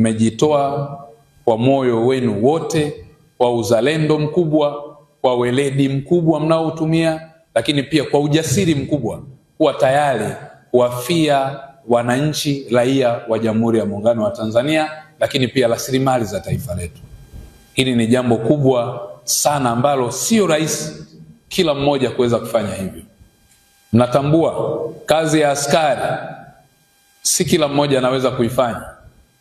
Mmejitoa kwa moyo wenu wote, kwa uzalendo mkubwa, kwa weledi mkubwa mnaotumia, lakini pia kwa ujasiri mkubwa kuwa tayari kuwafia wananchi raia wa Jamhuri ya Muungano wa Tanzania, lakini pia rasilimali za taifa letu. Hili ni jambo kubwa sana ambalo sio rahisi kila mmoja kuweza kufanya hivyo. Mnatambua kazi ya askari si kila mmoja anaweza kuifanya,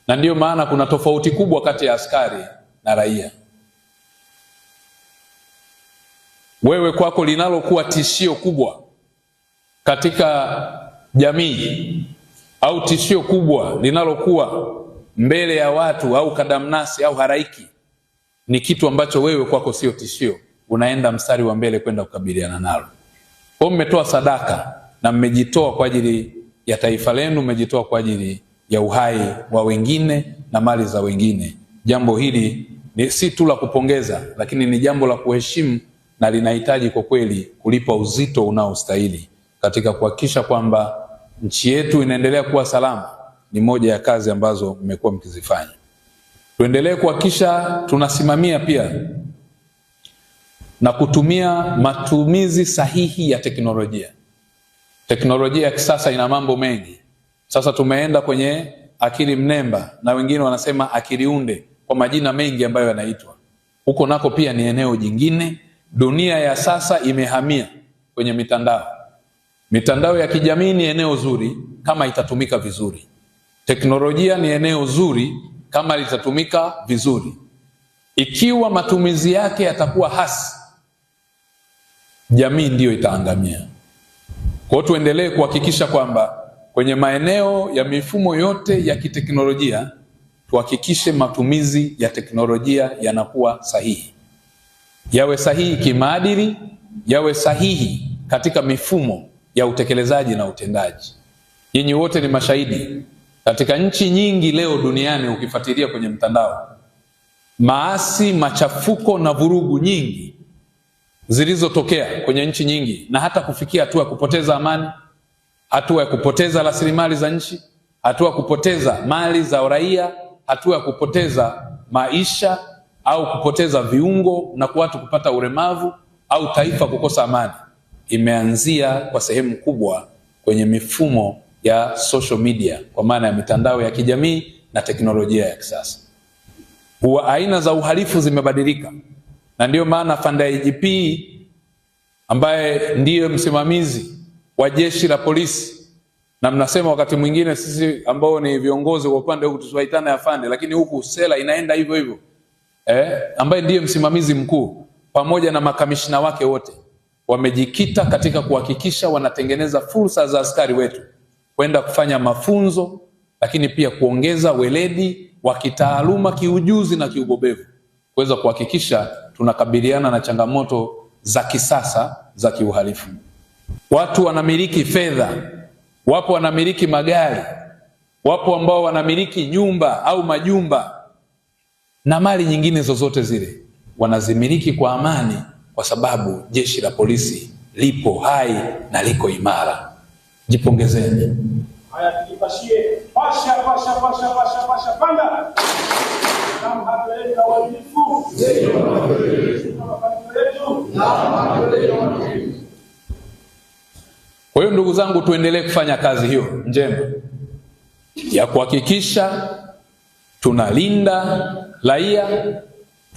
na ndiyo maana kuna tofauti kubwa kati ya askari na raia. Wewe kwako linalokuwa tishio kubwa katika jamii au tishio kubwa linalokuwa mbele ya watu au kadamnasi au haraiki ni kitu ambacho wewe kwako sio tishio, unaenda mstari wa mbele kwenda kukabiliana nalo. Kwa mmetoa sadaka na mmejitoa kwa ajili ya taifa lenu, mmejitoa kwa ajili ya uhai wa wengine na mali za wengine. Jambo hili ni si tu la kupongeza, lakini ni jambo la kuheshimu na linahitaji kwa kweli kulipa uzito unaostahili katika kuhakikisha kwamba nchi yetu inaendelea kuwa salama. Ni moja ya kazi ambazo mmekuwa mkizifanya. Tuendelee kuhakikisha tunasimamia pia na kutumia matumizi sahihi ya teknolojia. Teknolojia ya kisasa ina mambo mengi. Sasa tumeenda kwenye akili mnemba na wengine wanasema akili unde kwa majina mengi ambayo yanaitwa. Huko nako pia ni eneo jingine. Dunia ya sasa imehamia kwenye mitandao. Mitandao ya kijamii ni eneo zuri kama itatumika vizuri. Teknolojia ni eneo zuri kama litatumika vizuri. Ikiwa matumizi yake yatakuwa hasi, jamii ndiyo itaangamia. Kwa hiyo tuendelee kuhakikisha kwamba kwenye maeneo ya mifumo yote ya kiteknolojia tuhakikishe matumizi ya teknolojia yanakuwa sahihi. Yawe sahihi kimaadili, yawe sahihi katika mifumo ya utekelezaji na utendaji. Nyinyi wote ni mashahidi. Katika nchi nyingi leo duniani ukifuatilia kwenye mtandao, maasi, machafuko na vurugu nyingi zilizotokea kwenye nchi nyingi, na hata kufikia hatua ya kupoteza amani, hatua ya kupoteza rasilimali za nchi, hatua ya kupoteza mali za raia, hatua ya kupoteza maisha au kupoteza viungo na watu kupata ulemavu au taifa kukosa amani, imeanzia kwa sehemu kubwa kwenye mifumo ya social media, kwa maana ya mitandao ya kijamii na teknolojia ya kisasa. Aina za uhalifu zimebadilika, na ndiyo maana afande IGP ambaye ndiye msimamizi wa jeshi la polisi, na mnasema wakati mwingine sisi ambao ni viongozi kwa upande huku tusiwaitane afande, lakini huku sela inaenda hivyo hivyo, ambaye ndiye msimamizi mkuu pamoja na makamishna wake wote wamejikita katika kuhakikisha wanatengeneza fursa za askari wetu kwenda kufanya mafunzo, lakini pia kuongeza weledi wa kitaaluma, kiujuzi na kiubobevu, kuweza kuhakikisha tunakabiliana na changamoto za kisasa za kiuhalifu. Watu wanamiliki fedha, wapo wanamiliki magari, wapo ambao wanamiliki nyumba au majumba na mali nyingine zozote zile, wanazimiliki kwa amani kwa sababu jeshi la polisi lipo hai na liko imara. Jipongezeni. Haya, tujipashie pasha pasha pasha pasha pasha panda. Kama hatueleza wajibu, kwa hiyo ndugu zangu, tuendelee kufanya kazi hiyo njema ya kuhakikisha tunalinda raia,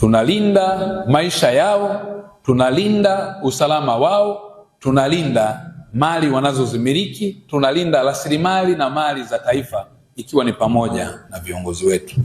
tunalinda maisha yao, tunalinda usalama wao, tunalinda mali wanazozimiliki, tunalinda rasilimali na mali za taifa, ikiwa ni pamoja na viongozi wetu.